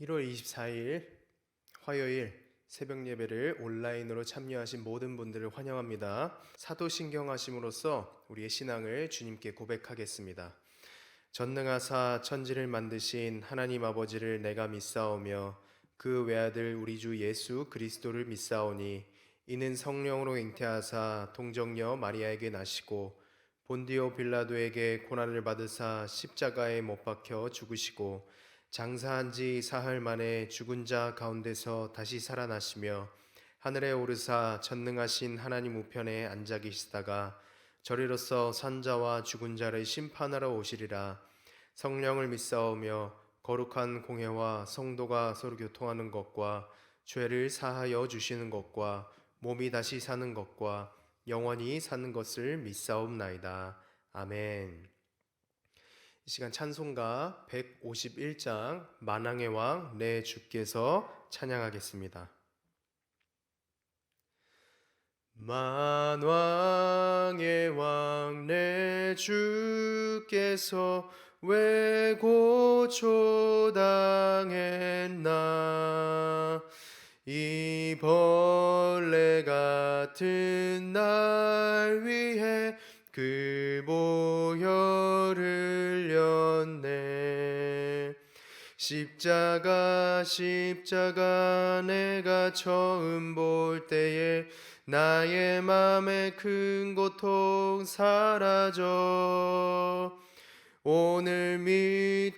1월 24일 화요일 새벽 예배를 온라인으로 참여하신 모든 분들을 환영합니다. 사도신경하심으로써 우리의 신앙을 주님께 고백하겠습니다. 전능하사 천지를 만드신 하나님 아버지를 내가 믿사오며 그 외아들 우리 주 예수 그리스도를 믿사오니 이는 성령으로 잉태하사 동정녀 마리아에게 나시고 본디오 빌라도에게 고난을 받으사 십자가에 못 박혀 죽으시고 장사한 지 사흘 만에 죽은 자 가운데서 다시 살아나시며 하늘에 오르사 전능하신 하나님 우편에 앉아 계시다가 저리로서 산자와 죽은 자를 심판하러 오시리라. 성령을 믿사오며 거룩한 공회와 성도가 서로 교통하는 것과 죄를 사하여 주시는 것과 몸이 다시 사는 것과 영원히 사는 것을 믿사옵나이다. 아멘. 이 시간 찬송가 151장 만왕의 왕 내 주께서 찬양하겠습니다. 만왕의 왕 내 주께서 왜 고초당했나 이 벌레 같은 날 위해 그 보혈을 흘렸네. 십자가 내가 처음 볼 때에 나의 맘에 큰 고통 사라져 오늘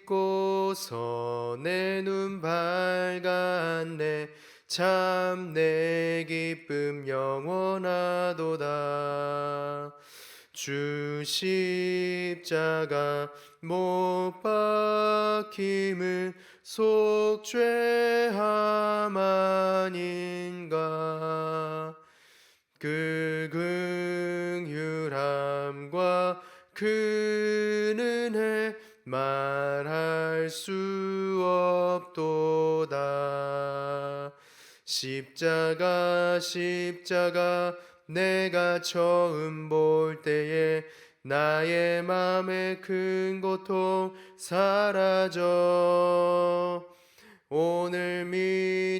믿고서 내 눈 밝았네. 참 내 기쁨 영원하도다. 주 십자가 못 박힘은 속죄함 아닌가. 그 긍휼함과 그 은혜 말할 수 없도다. 십자가 내가 처음 볼 때에 나의 맘에 큰 고통 사라져 오늘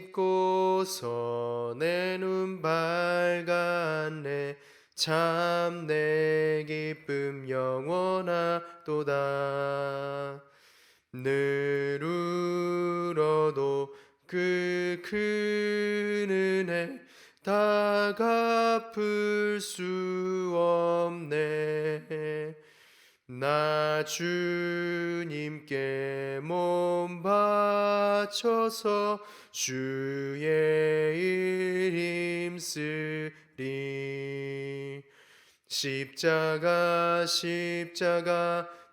믿고서 내 눈 밝았네. 참 내 기쁨 영원하도다. 늘 울어도 그 큰 은혜 다 갚을 수 없네. 나 주님께 몸 바쳐서 주의 일 힘쓰리. 십자가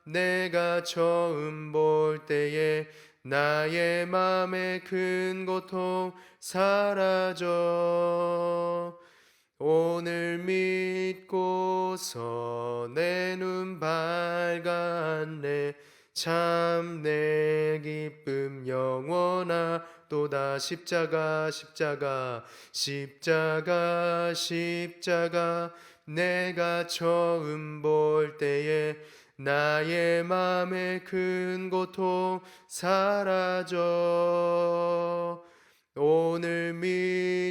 내가 처음 볼 때에 나의 맘에 큰 고통 사라져 오늘 믿고서 내 눈 밝았네. 참 내 기쁨 영원하도다. 십자가 내가 처음 볼 때에 나의 맘에 큰 고통 사라져 오늘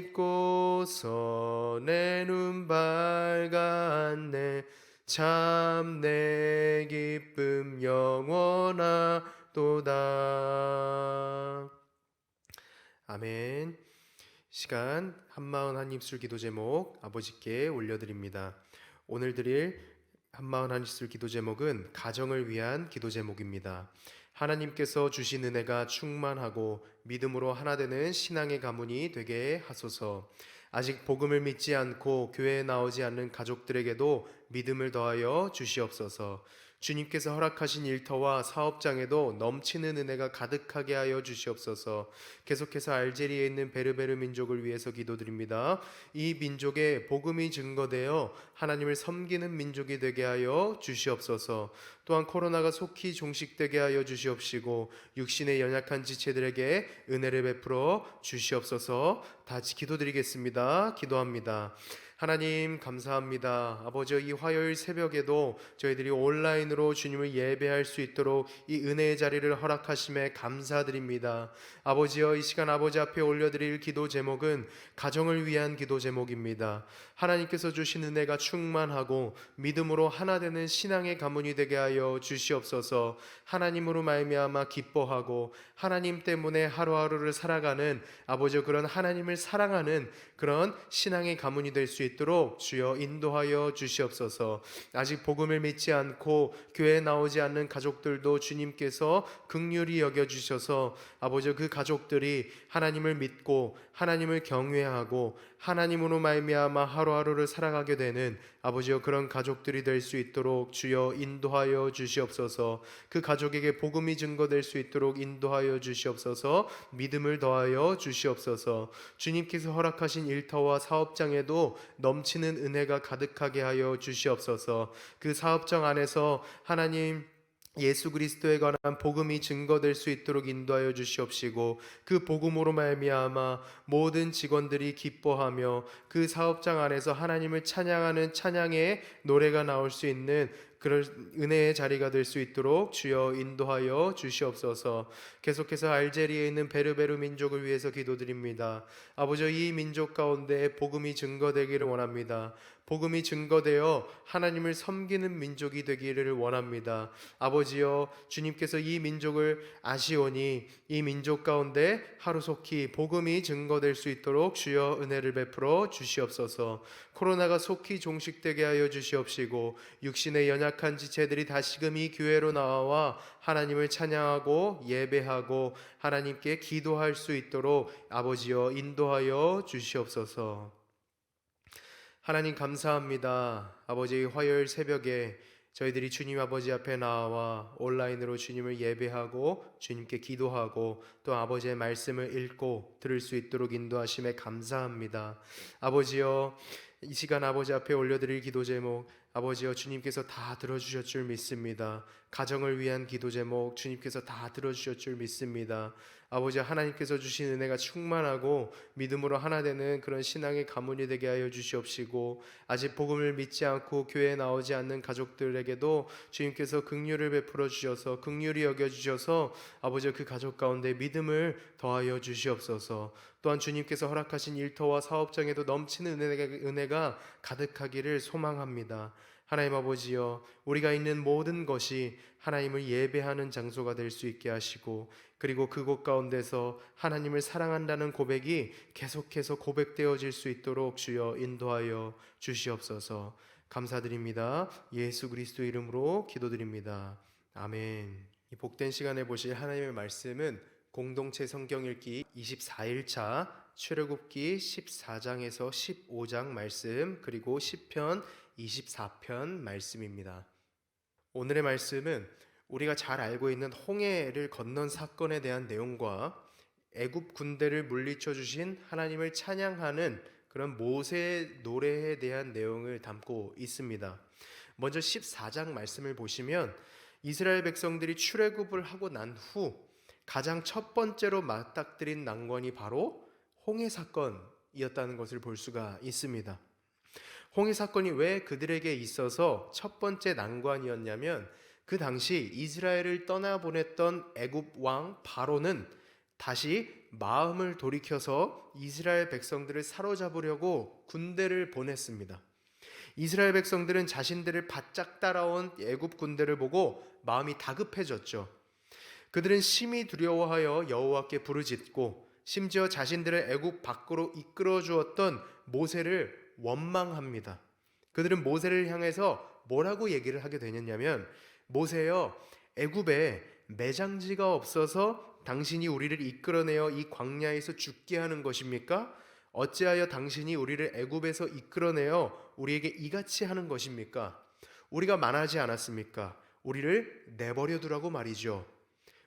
믿고서 내 눈 밝았네. 참 내 기쁨 영원하도다. 아멘. 시간 한마음 한입술 기도 제목 아버지께 올려드립니다. 오늘 드릴 한마음 한입술 기도 제목은 가정을 위한 기도 제목입니다. 하나님께서 주신 은혜가 충만하고 믿음으로 하나 되는 신앙의 가문이 되게 하소서. 아직 복음을 믿지 않고 교회에 나오지 않는 가족들에게도 믿음을 더하여 주시옵소서. 주님께서 허락하신 일터와 사업장에도 넘치는 은혜가 가득하게 하여 주시옵소서. 계속해서 알제리에 있는 베르베르 민족을 위해서 기도드립니다. 이 민족에 복음이 증거되어 하나님을 섬기는 민족이 되게 하여 주시옵소서. 또한 코로나가 속히 종식되게 하여 주시옵시고 육신의 연약한 지체들에게 은혜를 베풀어 주시옵소서. 다 같이 기도드리겠습니다. 기도합니다. 하나님 감사합니다. 아버지, 이 화요일 새벽에도 저희들이 온라인으로 주님을 예배할 수 있도록 이 은혜의 자리를 허락하심에 감사드립니다. 아버지여, 이 시간 아버지 앞에 올려드릴 기도 제목은 가정을 위한 기도 제목입니다. 하나님께서 주신 은혜가 충만하고 믿음으로 하나 되는 신앙의 가문이 되게 하여 주시옵소서. 하나님으로 말미암아 기뻐하고 하나님 때문에 하루하루를 살아가는 아버지, 그런 하나님을 사랑하는 그런 신앙의 가문이 될 수 있도록 주여 인도하여 주시옵소서. 아직 복음을 믿지 않고 교회에 나오지 않는 가족들도 주님께서 긍휼히 여겨 주셔서 아버지, 그 가족들이 하나님을 믿고 하나님을 경외하고 하나님으로 말미암아 하루하루를 살아가게 되는 아버지여, 그런 가족들이 될 수 있도록 주여 인도하여 주시옵소서. 그 가족에게 복음이 증거될 수 있도록 인도하여 주시옵소서. 믿음을 더하여 주시옵소서. 주님께서 허락하신 일터와 사업장에도 넘치는 은혜가 가득하게 하여 주시옵소서. 그 사업장 안에서 하나님 예수 그리스도에 관한 복음이 증거될 수 있도록 인도하여 주시옵시고, 그 복음으로 말미암아 모든 직원들이 기뻐하며 그 사업장 안에서 하나님을 찬양하는 찬양의 노래가 나올 수 있는 그런 은혜의 자리가 될 수 있도록 주여 인도하여 주시옵소서. 계속해서 알제리에 있는 베르베르 민족을 위해서 기도드립니다. 아버지, 이 민족 가운데 복음이 증거되기를 원합니다. 복음이 증거되어 하나님을 섬기는 민족이 되기를 원합니다. 아버지여, 주님께서 이 민족을 아시오니 이 민족 가운데 하루속히 복음이 증거될 수 있도록 주여 은혜를 베풀어 주시옵소서. 코로나가 속히 종식되게 하여 주시옵시고, 육신의 연약한 지체들이 다시금 이 교회로 나와 하나님을 찬양하고 예배하고 하나님께 기도할 수 있도록 아버지여 인도하여 주시옵소서. 하나님 감사합니다. 아버지, 화요일 새벽에 저희들이 주님 아버지 앞에 나와 온라인으로 주님을 예배하고 주님께 기도하고 또 아버지의 말씀을 읽고 들을 수 있도록 인도하심에 감사합니다. 아버지여, 이 시간 아버지 앞에 올려드릴 기도 제목, 아버지여, 주님께서 다 들어주실 줄 믿습니다. 가정을 위한 기도 제목 주님께서 다 들어주실 줄 믿습니다. 아버지, 하나님께서 주신 은혜가 충만하고 믿음으로 하나 되는 그런 신앙의 가문이 되게 하여 주시옵시고, 아직 복음을 믿지 않고 교회에 나오지 않는 가족들에게도 주님께서 긍휼을 베풀어 주셔서 긍휼히 여겨 주셔서 아버지, 그 가족 가운데 믿음을 더하여 주시옵소서. 또한 주님께서 허락하신 일터와 사업장에도 넘치는 은혜가 가득하기를 소망합니다. 하나님 아버지여, 우리가 있는 모든 것이 하나님을 예배하는 장소가 될 수 있게 하시고, 그리고 그곳 가운데서 하나님을 사랑한다는 고백이 계속해서 고백되어질 수 있도록 주여 인도하여 주시옵소서. 감사드립니다. 예수 그리스도 이름으로 기도드립니다. 아멘. 이 복된 시간에 보실 하나님의 말씀은 공동체 성경 읽기 24일차 출애굽기 14장에서 15장 말씀, 그리고 시편 24편 말씀입니다. 오늘의 말씀은 우리가 잘 알고 있는 홍해를 건넌 사건에 대한 내용과 애굽 군대를 물리쳐 주신 하나님을 찬양하는 그런 모세의 노래에 대한 내용을 담고 있습니다. 먼저 14장 말씀을 보시면 이스라엘 백성들이 출애굽을 하고 난 후 가장 첫 번째로 맞닥뜨린 난관이 바로 홍해 사건이었다는 것을 볼 수가 있습니다. 홍해 사건이 왜 그들에게 있어서 첫 번째 난관이었냐면, 그 당시 이스라엘을 떠나보냈던 애굽 왕 바로는 다시 마음을 돌이켜서 이스라엘 백성들을 사로잡으려고 군대를 보냈습니다. 이스라엘 백성들은 자신들을 바짝 따라온 애굽 군대를 보고 마음이 다급해졌죠. 그들은 심히 두려워하여 여호와께 부르짖고 심지어 자신들을 애굽 밖으로 이끌어 주었던 모세를 원망합니다. 그들은 모세를 향해서 뭐라고 얘기를 하게 되냐면, 모세여, 애굽에 매장지가 없어서 당신이 우리를 이끌어내어 이 광야에서 죽게 하는 것입니까? 어찌하여 당신이 우리를 애굽에서 이끌어내어 우리에게 이같이 하는 것입니까? 우리가 만하지 않았습니까? 우리를 내버려 두라고 말이죠.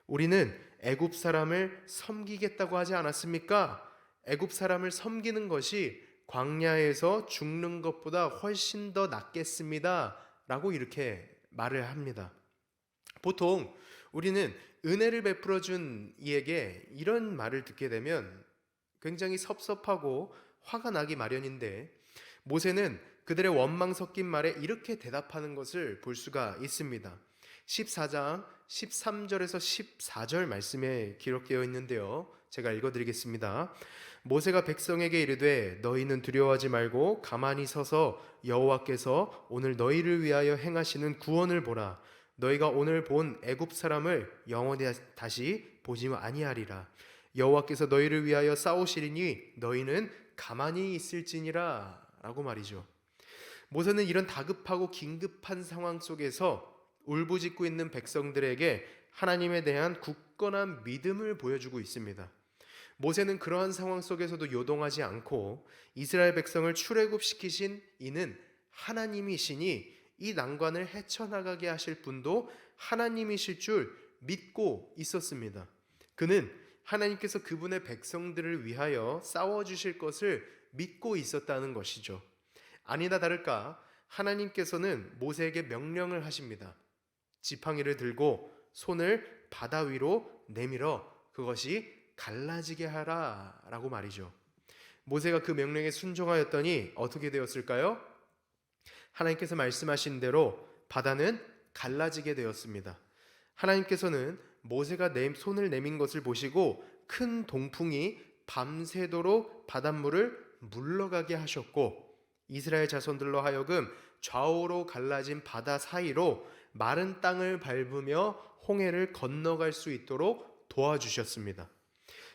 우리는 애굽 사람을 섬기겠다고 하지 않았습니까? 애굽 사람을 섬기는 것이 광야에서 죽는 것보다 훨씬 더 낫겠습니다 라고 이렇게 말을 합니다. 보통 우리는 은혜를 베풀어 준 이에게 이런 말을 듣게 되면 굉장히 섭섭하고 화가 나기 마련인데, 모세는 그들의 원망 섞인 말에 이렇게 대답하는 것을 볼 수가 있습니다. 14장 13절에서 14절 말씀에 기록되어 있는데요. 제가 읽어드리겠습니다. 모세가 백성에게 이르되 너희는 두려워하지 말고 가만히 서서 여호와께서 오늘 너희를 위하여 행하시는 구원을 보라. 너희가 오늘 본 애굽 사람을 영원히 다시 보지 아니하리라. 여호와께서 너희를 위하여 싸우시리니 너희는 가만히 있을지니라 라고 말이죠. 모세는 이런 다급하고 긴급한 상황 속에서 울부짖고 있는 백성들에게 하나님에 대한 굳건한 믿음을 보여주고 있습니다. 모세는 그러한 상황 속에서도 요동하지 않고 이스라엘 백성을 출애굽시키신 이는 하나님이시니 이 난관을 헤쳐나가게 하실 분도 하나님이실 줄 믿고 있었습니다. 그는 하나님께서 그분의 백성들을 위하여 싸워주실 것을 믿고 있었다는 것이죠. 아니나 다를까 하나님께서는 모세에게 명령을 하십니다. 지팡이를 들고 손을 바다 위로 내밀어 그것이 갈라지게 하라 라고 말이죠. 모세가 그 명령에 순종하였더니 어떻게 되었을까요? 하나님께서 말씀하신 대로 바다는 갈라지게 되었습니다. 하나님께서는 모세가 손을 내민 것을 보시고 큰 동풍이 밤새도록 바닷물을 물러가게 하셨고 이스라엘 자손들로 하여금 좌우로 갈라진 바다 사이로 마른 땅을 밟으며 홍해를 건너갈 수 있도록 도와주셨습니다.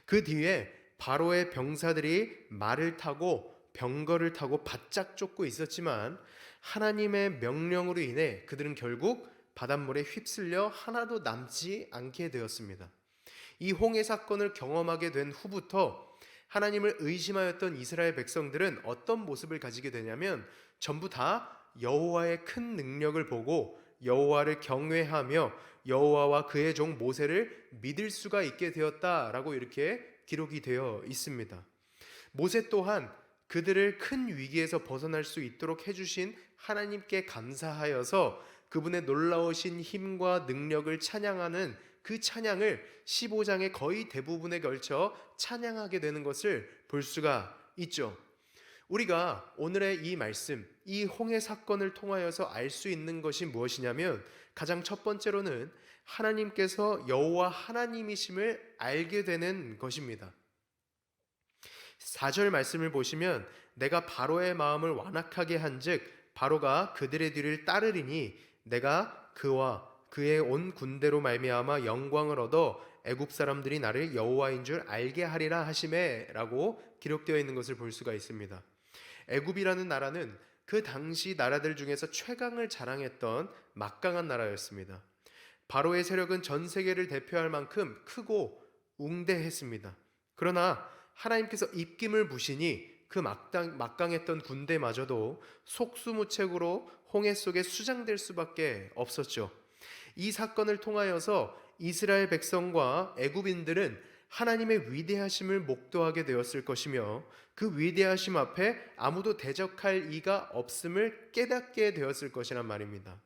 그 뒤에 바로의 병사들이 말을 타고 병거를 타고 바짝 쫓고 있었지만 하나님의 명령으로 인해 그들은 결국 바닷물에 휩쓸려 하나도 남지 않게 되었습니다. 이 홍해 사건을 경험하게 된 후부터 하나님을 의심하였던 이스라엘 백성들은 어떤 모습을 가지게 되냐면 전부 다 여호와의 큰 능력을 보고 여호와를 경외하며 여호와와 그의 종 모세를 믿을 수가 있게 되었다라고 이렇게 기록이 되어 있습니다. 모세 또한 그들을 큰 위기에서 벗어날 수 있도록 해주신 하나님께 감사하여서 그분의 놀라우신 힘과 능력을 찬양하는 그 찬양을 15장의 거의 대부분에 걸쳐 찬양하게 되는 것을 볼 수가 있죠. 우리가 오늘의 이 말씀, 이 홍해 사건을 통하여서 알 수 있는 것이 무엇이냐면 가장 첫 번째로는 하나님께서 여호와 하나님이심을 알게 되는 것입니다. 4절 말씀을 보시면 내가 바로의 마음을 완악하게 한즉 바로가 그들의 뒤를 따르리니 내가 그와 그의 온 군대로 말미암아 영광을 얻어 애굽 사람들이 나를 여호와인 줄 알게 하리라 하시매라고 기록되어 있는 것을 볼 수가 있습니다. 애굽이라는 나라는 그 당시 나라들 중에서 최강을 자랑했던 막강한 나라였습니다. 바로의 세력은 전 세계를 대표할 만큼 크고 웅대했습니다. 그러나 하나님께서 입김을 부시니 그 막강했던 군대마저도 속수무책으로 홍해 속에 수장될 수밖에 없었죠. 이 사건을 통하여서 이스라엘 백성과 애굽인들은 하나님의 위대하심을 목도하게 되었을 것이며 그 위대하심 앞에 아무도 대적할 이가 없음을 깨닫게 되었을 것이란 말입니다.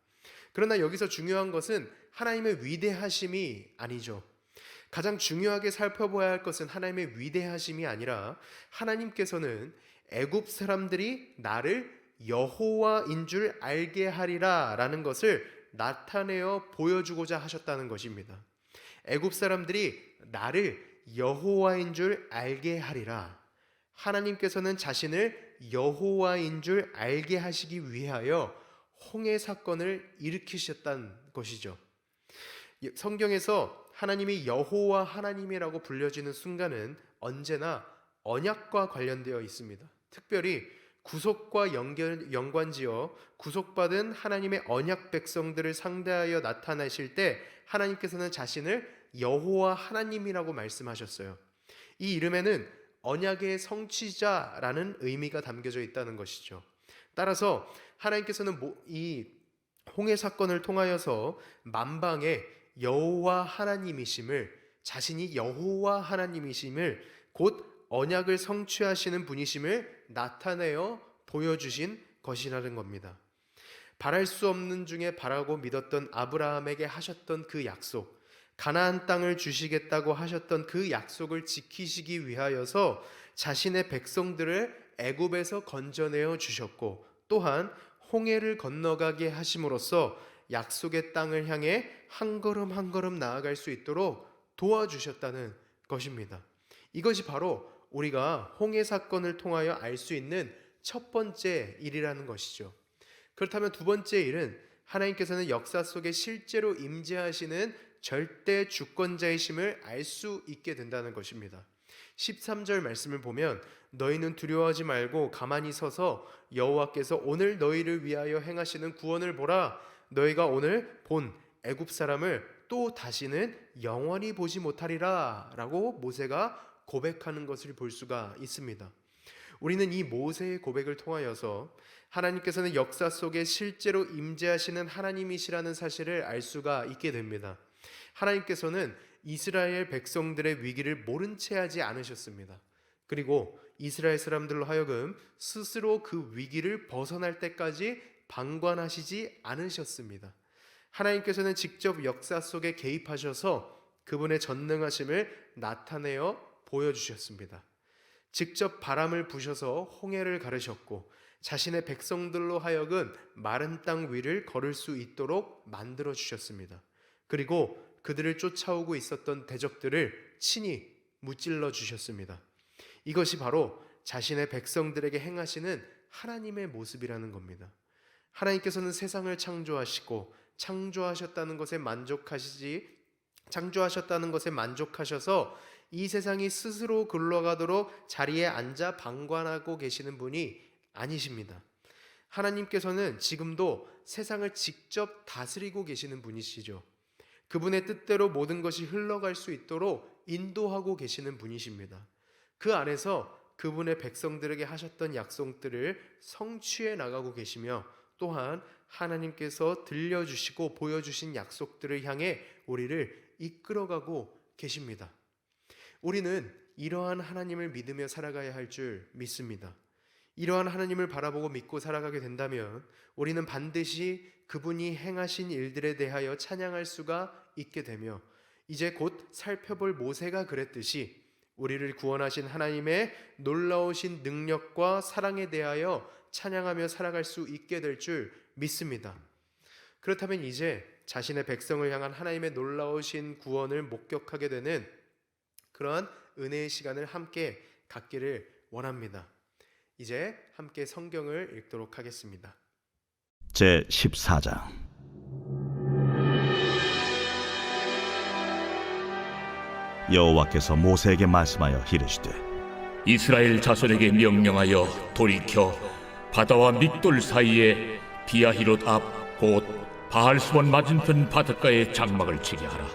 그러나 여기서 중요한 것은 하나님의 위대하심이 아니죠. 가장 중요하게 살펴봐야 할 것은 하나님의 위대하심이 아니라 하나님께서는 애굽 사람들이 나를 여호와인 줄 알게 하리라 라는 것을 나타내어 보여주고자 하셨다는 것입니다. 애굽 사람들이 나를 여호와인 줄 알게 하리라. 하나님께서는 자신을 여호와인 줄 알게 하시기 위하여 홍해 사건을 일으키셨다는 것이죠. 성경에서 하나님이 여호와 하나님이라고 불려지는 순간은 언제나 언약과 관련되어 있습니다. 특별히 구속과 연관지어 구속받은 하나님의 언약 백성들을 상대하여 나타나실 때 하나님께서는 자신을 여호와 하나님이라고 말씀하셨어요. 이 이름에는 언약의 성취자라는 의미가 담겨져 있다는 것이죠. 따라서 하나님께서는 이 홍해 사건을 통하여서 만방의 여호와 하나님이심을, 자신이 여호와 하나님이심을, 곧 언약을 성취하시는 분이심을 나타내어 보여주신 것이라는 겁니다. 바랄 수 없는 중에 바라고 믿었던 아브라함에게 하셨던 그 약속, 가나안 땅을 주시겠다고 하셨던 그 약속을 지키시기 위하여서 자신의 백성들을 애굽에서 건져내어 주셨고 또한 홍해를 건너가게 하심으로써 약속의 땅을 향해 한 걸음 한 걸음 나아갈 수 있도록 도와주셨다는 것입니다. 이것이 바로 우리가 홍해 사건을 통하여 알 수 있는 첫 번째 일이라는 것이죠. 그렇다면 두 번째 일은 하나님께서는 역사 속에 실제로 임재하시는 절대 주권자이심을 알 수 있게 된다는 것입니다. 13절 말씀을 보면 너희는 두려워하지 말고 가만히 서서 여호와께서 오늘 너희를 위하여 행하시는 구원을 보라. 너희가 오늘 본 애굽 사람을 또 다시는 영원히 보지 못하리라 라고 모세가 고백하는 것을 볼 수가 있습니다. 우리는 이 모세의 고백을 통하여서 하나님께서는 역사 속에 실제로 임재하시는 하나님이시라는 사실을 알 수가 있게 됩니다. 하나님께서는 이스라엘 백성들의 위기를 모른 채 하지 않으셨습니다. 그리고 이스라엘 사람들로 하여금 스스로 그 위기를 벗어날 때까지 방관하시지 않으셨습니다. 하나님께서는 직접 역사 속에 개입하셔서 그분의 전능하심을 나타내어 보여주셨습니다. 직접 바람을 부셔서 홍해를 가르셨고 자신의 백성들로 하여금 마른 땅 위를 걸을 수 있도록 만들어 주셨습니다. 그리고 그들을 쫓아오고 있었던 대적들을 친히 무찔러 주셨습니다. 이것이 바로 자신의 백성들에게 행하시는 하나님의 모습이라는 겁니다. 하나님께서는 세상을 창조하시고 창조하셨다는 것에 만족하셔서 이 세상이 스스로 굴러가도록 자리에 앉아 방관하고 계시는 분이 아니십니다. 하나님께서는 지금도 세상을 직접 다스리고 계시는 분이시죠. 그분의 뜻대로 모든 것이 흘러갈 수 있도록 인도하고 계시는 분이십니다. 그 안에서 그분의 백성들에게 하셨던 약속들을 성취해 나가고 계시며 또한 하나님께서 들려주시고 보여주신 약속들을 향해 우리를 이끌어가고 계십니다. 우리는 이러한 하나님을 믿으며 살아가야 할 줄 믿습니다. 이러한 하나님을 바라보고 믿고 살아가게 된다면 우리는 반드시 그분이 행하신 일들에 대하여 찬양할 수가 있게 되며 이제 곧 살펴볼 모세가 그랬듯이 우리를 구원하신 하나님의 놀라우신 능력과 사랑에 대하여 찬양하며 살아갈 수 있게 될 줄 믿습니다. 그렇다면 이제 자신의 백성을 향한 하나님의 놀라우신 구원을 목격하게 되는 그러한 은혜의 시간을 함께 갖기를 원합니다. 이제 함께 성경을 읽도록 하겠습니다. 제14장 여호와께서 모세에게 말씀하여 이르시되 이스라엘 자손에게 명령하여 돌이켜 바다와 믹돌 사이에 비아히롯 앞 곧 바알스본 맞은편 바닷가에 장막을 치게 하라.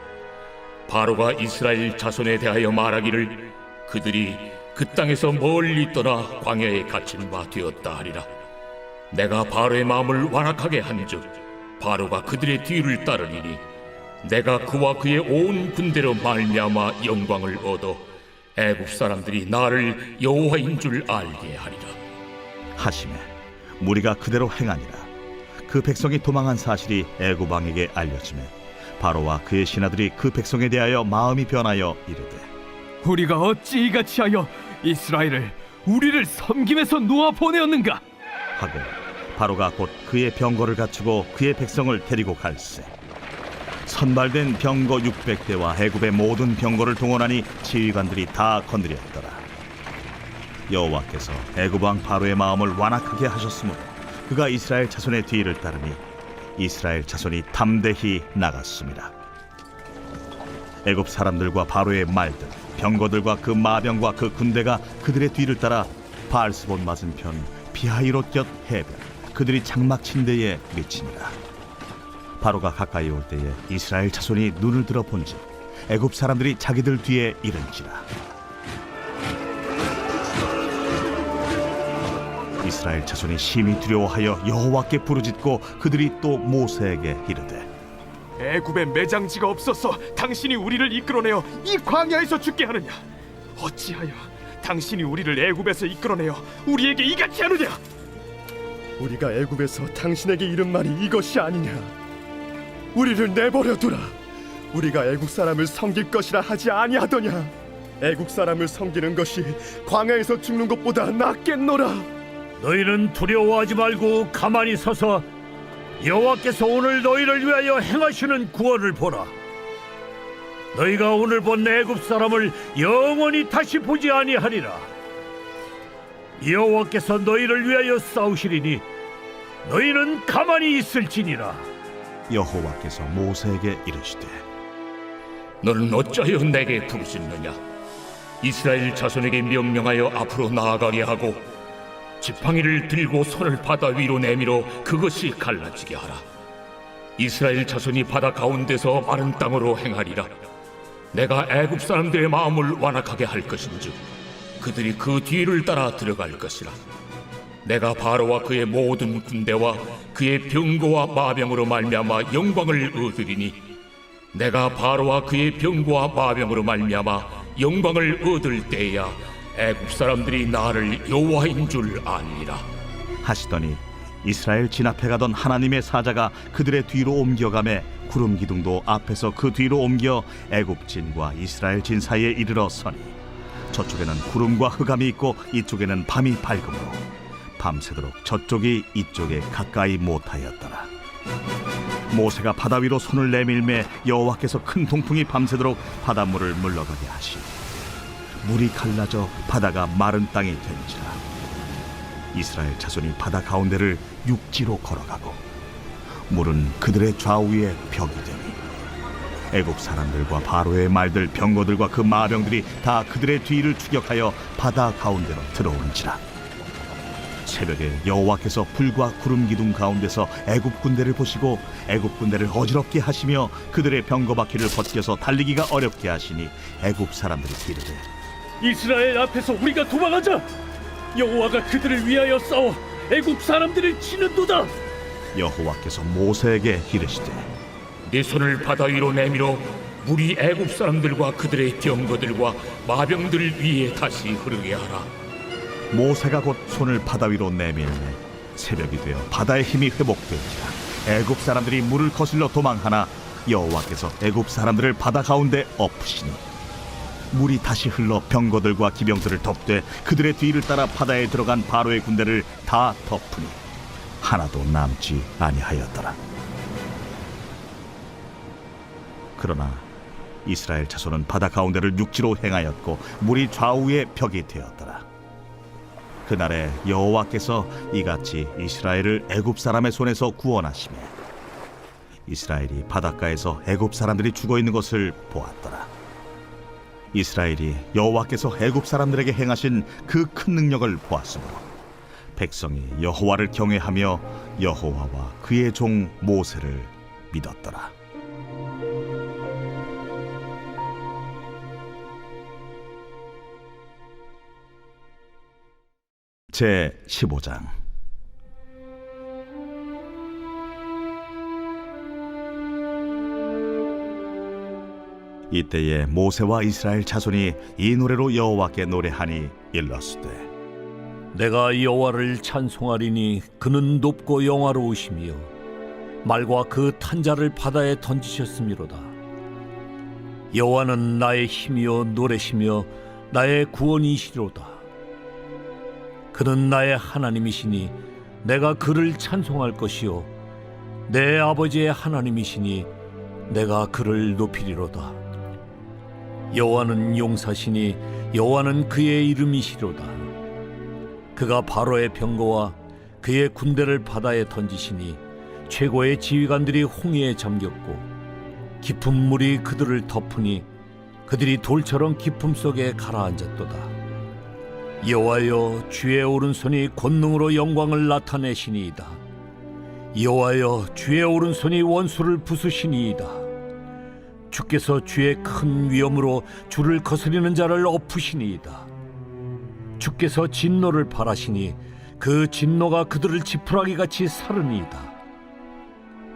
바로가 이스라엘 자손에 대하여 말하기를 그들이 그 땅에서 멀리 떠나 광야에 갇힌 바 되었다 하리라. 내가 바로의 마음을 완악하게 한즉 바로가 그들의 뒤를 따르리니 내가 그와 그의 온 군대로 말미암아 영광을 얻어 애굽 사람들이 나를 여호와인 줄 알게 하리라 하시매 무리가 그대로 행하니라. 그 백성이 도망한 사실이 애굽 왕에게 알려지매 바로와 그의 신하들이 그 백성에 대하여 마음이 변하여 이르되 우리가 어찌 이같이 하여 이스라엘을 우리를 섬김에서 놓아 보내었는가 하고 바로가 곧 그의 병거를 갖추고 그의 백성을 데리고 갈새 선발된 병거 600대와 애굽의 모든 병거를 동원하니 지휘관들이 다 건드렸더라. 여호와께서 애굽 왕 바로의 마음을 완악하게 하셨으므로 그가 이스라엘 자손의 뒤를 따르니 이스라엘 자손이 담대히 나갔습니다. 애굽 사람들과 바로의 말들 병거들과 그 마병과 그 군대가 그들의 뒤를 따라 바알스본 맞은편 비하히롯 곁 해변 그들이 장막 친 데에 미치니라. 바로가 가까이 올 때에 이스라엘 자손이 눈을 들어 본즉 애굽 사람들이 자기들 뒤에 이른지라. 이스라엘 자손이 심히 두려워하여 여호와께 부르짖고 그들이 또 모세에게 이르되 애굽에 매장지가 없어서 당신이 우리를 이끌어내어 이 광야에서 죽게 하느냐 어찌하여 당신이 우리를 애굽에서 이끌어내어 우리에게 이같이 하느냐 우리가 애굽에서 당신에게 이른 말이 이것이 아니냐. 우리를 내버려 두라. 우리가 애굽 사람을 섬길 것이라 하지 아니하더냐. 애국 사람을 섬기는 것이 광야에서 죽는 것보다 낫겠노라. 너희는 두려워하지 말고 가만히 서서 여호와께서 오늘 너희를 위하여 행하시는 구원을 보라. 너희가 오늘 본 애굽 사람을 영원히 다시 보지 아니하리라. 여호와께서 너희를 위하여 싸우시리니 너희는 가만히 있을지니라. 여호와께서 모세에게 이르시되 너는 어찌하여 내게 부르짖느냐? 이스라엘 자손에게 명령하여 앞으로 나아가게 하고 지팡이를 들고 손을 바다 위로 내밀어 그것이 갈라지게 하라. 이스라엘 자손이 바다 가운데서 마른 땅으로 행하리라. 내가 애굽 사람들의 마음을 완악하게 할 것인즉 그들이 그 뒤를 따라 들어갈 것이라. 내가 바로와 그의 모든 군대와 그의 병거와 마병으로 말미암아 영광을 얻으리니 내가 바로와 그의 병거와 마병으로 말미암아 영광을 얻을 때야 애굽 사람들이 나를 여호와인 줄 아니라 하시더니 이스라엘 진 앞에 가던 하나님의 사자가 그들의 뒤로 옮겨가매 구름 기둥도 앞에서 그 뒤로 옮겨 애굽 진과 이스라엘 진 사이에 이르러 서니 저쪽에는 구름과 흑암이 있고 이쪽에는 밤이 밝음으로 밤새도록 저쪽이 이쪽에 가까이 못하였더라. 모세가 바다 위로 손을 내밀매 여호와께서 큰 동풍이 밤새도록 바닷물을 물러가게 하시니 물이 갈라져 바다가 마른 땅이 된지라. 이스라엘 자손이 바다 가운데를 육지로 걸어가고 물은 그들의 좌우에 벽이 되니 애굽 사람들과 바로의 말들 병거들과 그 마병들이 다 그들의 뒤를 추격하여 바다 가운데로 들어온지라. 새벽에 여호와께서 불과 구름 기둥 가운데서 애굽 군대를 보시고 애굽 군대를 어지럽게 하시며 그들의 병거 바퀴를 벗겨서 달리기가 어렵게 하시니 애굽 사람들이 이르되 이스라엘 앞에서 우리가 도망하자. 여호와가 그들을 위하여 싸워 애굽 사람들을 치는도다. 여호와께서 모세에게 이르시되 네 손을 바다 위로 내밀어 물이 애굽 사람들과 그들의 병거들과 마병들 위에 다시 흐르게 하라. 모세가 곧 손을 바다 위로 내밀매 새벽이 되어 바다의 힘이 회복되니라. 애굽 사람들이 물을 거슬러 도망하나 여호와께서 애굽 사람들을 바다 가운데 엎으시니 물이 다시 흘러 병거들과 기병들을 덮되 그들의 뒤를 따라 바다에 들어간 바로의 군대를 다 덮으니 하나도 남지 아니하였더라. 그러나 이스라엘 자손은 바다 가운데를 육지로 행하였고 물이 좌우에 벽이 되었더라. 그날에 여호와께서 이같이 이스라엘을 애굽 사람의 손에서 구원하시매 이스라엘이 바닷가에서 애굽 사람들이 죽어 있는 것을 보았더라. 이스라엘이 여호와께서 애굽 사람들에게 행하신 그 큰 능력을 보았으므로 백성이 여호와를 경외하며 여호와와 그의 종 모세를 믿었더라. 제 15장. 이때에 모세와 이스라엘 자손이 이 노래로 여호와께 노래하니 일렀으되 내가 여호와를 찬송하리니 그는 높고 영화로우시며 말과 그 탄자를 바다에 던지셨음이로다. 여호와는 나의 힘이요 노래시며 나의 구원이시로다. 그는 나의 하나님이시니 내가 그를 찬송할 것이요 내 아버지의 하나님이시니 내가 그를 높이리로다. 여호와는 용사시니 여호와는 그의 이름이시로다. 그가 바로의 병거와 그의 군대를 바다에 던지시니 최고의 지휘관들이 홍해에 잠겼고 깊은 물이 그들을 덮으니 그들이 돌처럼 깊음 속에 가라앉았도다. 여호와여 주의 오른손이 권능으로 영광을 나타내시니이다. 여호와여 주의 오른손이 원수를 부수시니이다. 주께서 주의 큰 위엄으로 주를 거스리는 자를 엎으시니이다. 주께서 진노를 발하시니 그 진노가 그들을 지푸라기같이 사르니이다.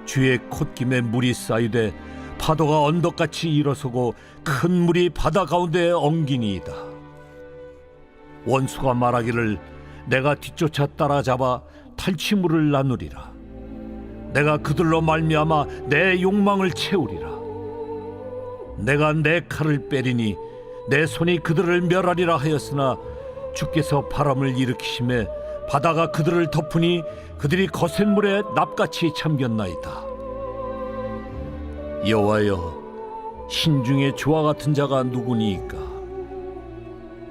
주의 콧김에 물이 쌓이되 파도가 언덕같이 일어서고 큰 물이 바다 가운데 엉기니이다. 원수가 말하기를 내가 뒤쫓아 따라잡아 탈취물을 나누리라. 내가 그들로 말미암아 내 욕망을 채우리라. 내가 내 칼을 빼리니 내 손이 그들을 멸하리라 하였으나 주께서 바람을 일으키심에 바다가 그들을 덮으니 그들이 거센 물에 납같이 잠겼나이다. 여호와여, 신중에 주와 같은 자가 누구니이까?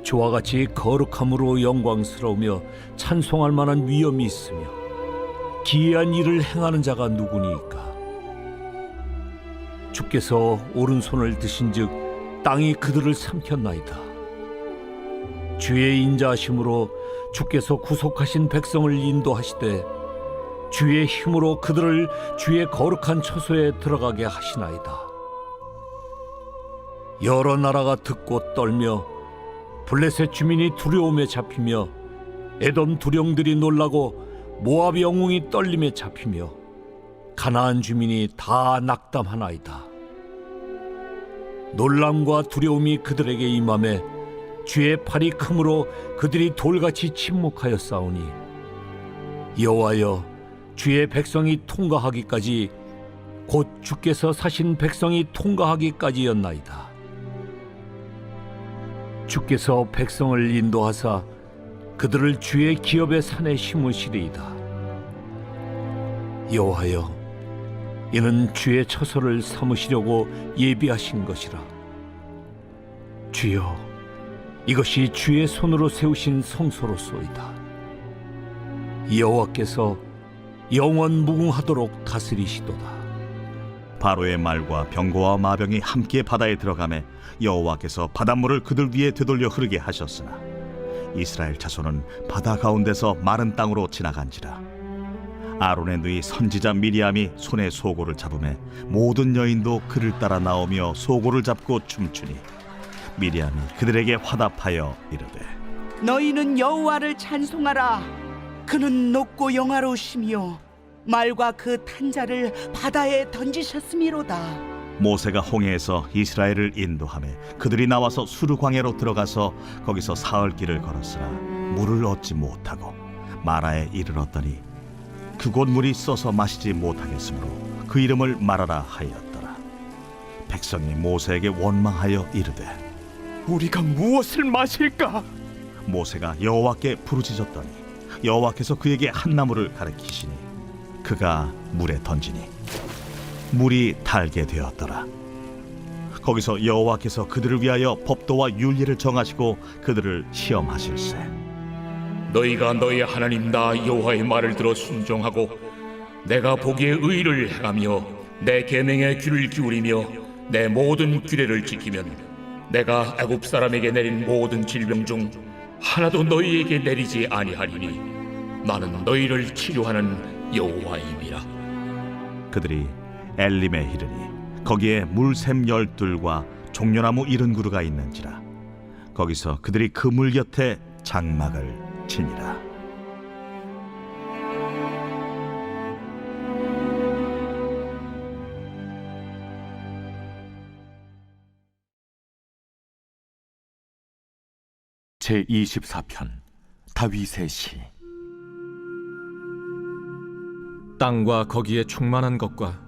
주와 같이 거룩함으로 영광스러우며 찬송할 만한 위엄이 있으며 기이한 일을 행하는 자가 누구니이까? 주께서 오른손을 드신즉 땅이 그들을 삼켰나이다. 주의 인자하심으로 주께서 구속하신 백성을 인도하시되 주의 힘으로 그들을 주의 거룩한 처소에 들어가게 하시나이다. 여러 나라가 듣고 떨며 블레셋 주민이 두려움에 잡히며 에돔 두령들이 놀라고 모압 영웅이 떨림에 잡히며 가나안 주민이 다 낙담하나이다. 놀람과 두려움이 그들에게 임하매 주의 팔이 크므로 그들이 돌같이 침묵하여 싸우니 여호와여, 주의 백성이 통과하기까지 곧 주께서 사신 백성이 통과하기까지였나이다. 주께서 백성을 인도하사 그들을 주의 기업의 산에 심으시리이다. 여호와여, 이는 주의 처소를 삼으시려고 예비하신 것이라. 주여, 이것이 주의 손으로 세우신 성소로소이다. 여호와께서 영원 무궁하도록 다스리시도다. 바로의 말과 병거와 마병이 함께 바다에 들어가매 여호와께서 바닷물을 그들 위에 되돌려 흐르게 하셨으나 이스라엘 자손은 바다 가운데서 마른 땅으로 지나간지라. 아론의 누이 선지자 미리암이 손에 소고를 잡으매 모든 여인도 그를 따라 나오며 소고를 잡고 춤추니 미리암이 그들에게 화답하여 이르되 너희는 여호와를 찬송하라. 그는 높고 영화로우시며 말과 그 탄자를 바다에 던지셨음이로다. 모세가 홍해에서 이스라엘을 인도하며 그들이 나와서 수르 광야로 들어가서 거기서 사흘 길을 걸었으나 물을 얻지 못하고 마라에 이르렀더니 그곳 물이 써서 마시지 못하겠으므로 그 이름을 마라라 하였더라. 백성이 모세에게 원망하여 이르되 우리가 무엇을 마실까? 모세가 여호와께 부르짖었더니 여호와께서 그에게 한 나무를 가리키시니 그가 물에 던지니 물이 달게 되었더라. 거기서 여호와께서 그들을 위하여 법도와 율례를 정하시고 그들을 시험하실세. 너희가 너희 하나님 나 여호와의 말을 들어 순종하고 내가 보기에 의를 행하며 내 계명에 귀를 기울이며 내 모든 규례를 지키면 내가 애굽 사람에게 내린 모든 질병 중 하나도 너희에게 내리지 아니하리니 나는 너희를 치료하는 여호와임이라. 그들이 엘림에 이르니 거기에 물샘 12과 종려나무 70그루가 있는지라. 거기서 그들이 그 물 곁에 장막을 치니라. 제24편 다윗의 시. 땅과 거기에 충만한 것과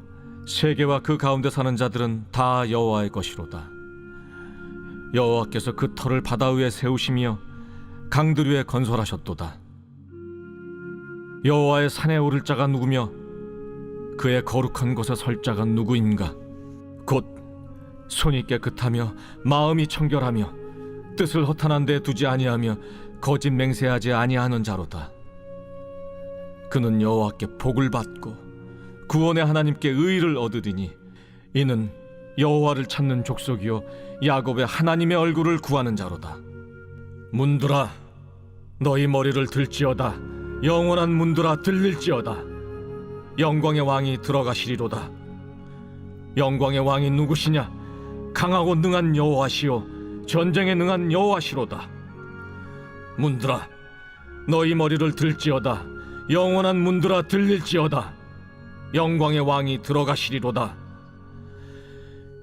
세계와 그 가운데 사는 자들은 다 여호와의 것이로다. 여호와께서 그 터를 바다 위에 세우시며 강들 위에 건설하셨도다. 여호와의 산에 오를 자가 누구며 그의 거룩한 곳에 설 자가 누구인가? 곧 손이 깨끗하며 마음이 청결하며 뜻을 허탄한 데 두지 아니하며 거짓 맹세하지 아니하는 자로다. 그는 여호와께 복을 받고 구원의 하나님께 의를 얻으리니 이는 여호와를 찾는 족속이요 야곱의 하나님의 얼굴을 구하는 자로다. 문들아, 너희 머리를 들지어다. 영원한 문들아, 들릴지어다. 영광의 왕이 들어가시리로다. 영광의 왕이 누구시냐? 강하고 능한 여호와시요 전쟁에 능한 여호와시로다. 문들아, 너희 머리를 들지어다. 영원한 문들아, 들릴지어다. 영광의 왕이 들어가시리로다.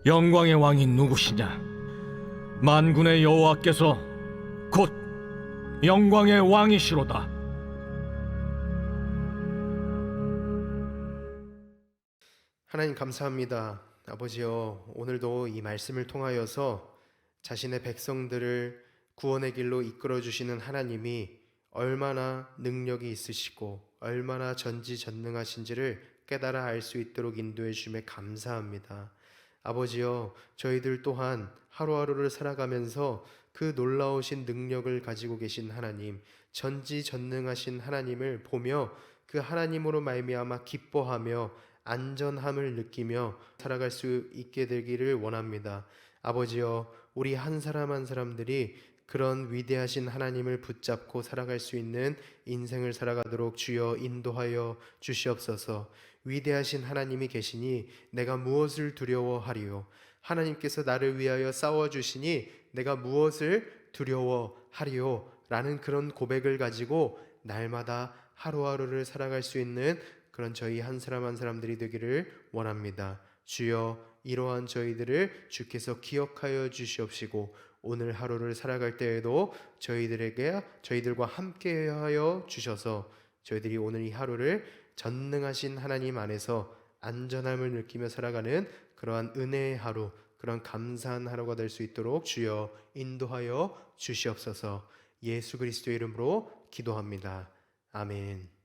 영광의 왕이 누구시냐? 만군의 여호와께서 곧 영광의 왕이시로다. 하나님 감사합니다. 아버지여, 오늘도 이 말씀을 통하여서 자신의 백성들을 구원의 길로 이끌어 주시는 하나님이 얼마나 능력이 있으시고 얼마나 전지전능하신지를 깨달아 알 수 있도록 인도해 주심에 감사합니다. 아버지여, 저희들 또한 하루하루를 살아가면서 그 놀라우신 능력을 가지고 계신 하나님, 전지전능하신 하나님을 보며 그 하나님으로 말미암아 기뻐하며 안전함을 느끼며 살아갈 수 있게 되기를 원합니다. 아버지여, 우리 한 사람 한 사람들이 그런 위대하신 하나님을 붙잡고 살아갈 수 있는 인생을 살아가도록 주여 인도하여 주시옵소서. 위대하신 하나님이 계시니 내가 무엇을 두려워하리요? 하나님께서 나를 위하여 싸워주시니 내가 무엇을 두려워하리요? 라는 그런 고백을 가지고 날마다 하루하루를 살아갈 수 있는 그런 저희 한 사람 한 사람들이 되기를 원합니다. 주여, 이러한 저희들을 주께서 기억하여 주시옵시고 오늘 하루를 살아갈 때에도 저희들과 함께하여 주셔서 저희들이 오늘 이 하루를 전능하신 하나님 안에서 안전함을 느끼며 살아가는 그러한 은혜의 하루, 그러한 감사한 하루가 될 수 있도록 주여 인도하여 주시옵소서. 예수 그리스도의 이름으로 기도합니다. 아멘.